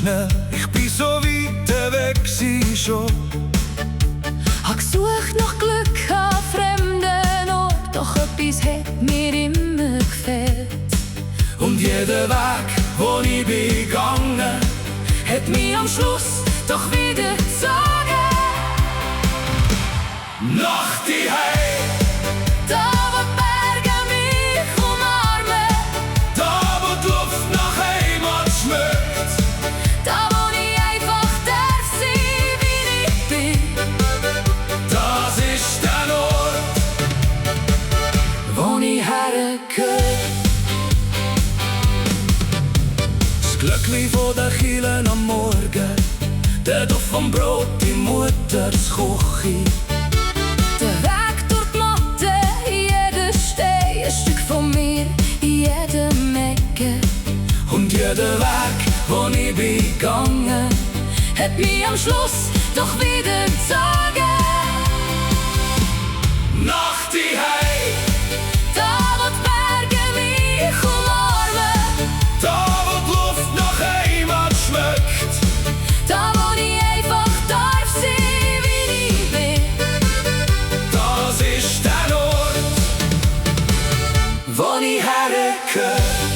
schnell, ich bin so weit weg schon. Hab gesucht nach Glück an fremden Ort, doch etwas hat mir immer gefehlt. Und jeder Weg, wo ich bin gegangen, Hat mich am Schluss doch wieder gezogen. nach die Heim, Da wo die Berge mich umarmen, da wo die Luft nach Heimat schmeckt. da wo ich einfach darf sein, wie ich bin. Das ist der Ort, Wo ich hergehöre. das Glöckli von der Kielen am Morgen, der Duft vom Brot in Mutters Küche. Der Weg durch die Matte, jeder Stein, ein Stück von mir, in jedem Ecke. Und jeder Weg, wo ich bin gegangen, Hat mich am Schluss doch wieder gezogen. nach die Heim, Da wo die Berge mich umarmen, da wo die Luft nach Heimat schmeckt. da wo ich einfach darf sein, wie ich bin. Das ist der Ort, Wo ich hergehöre.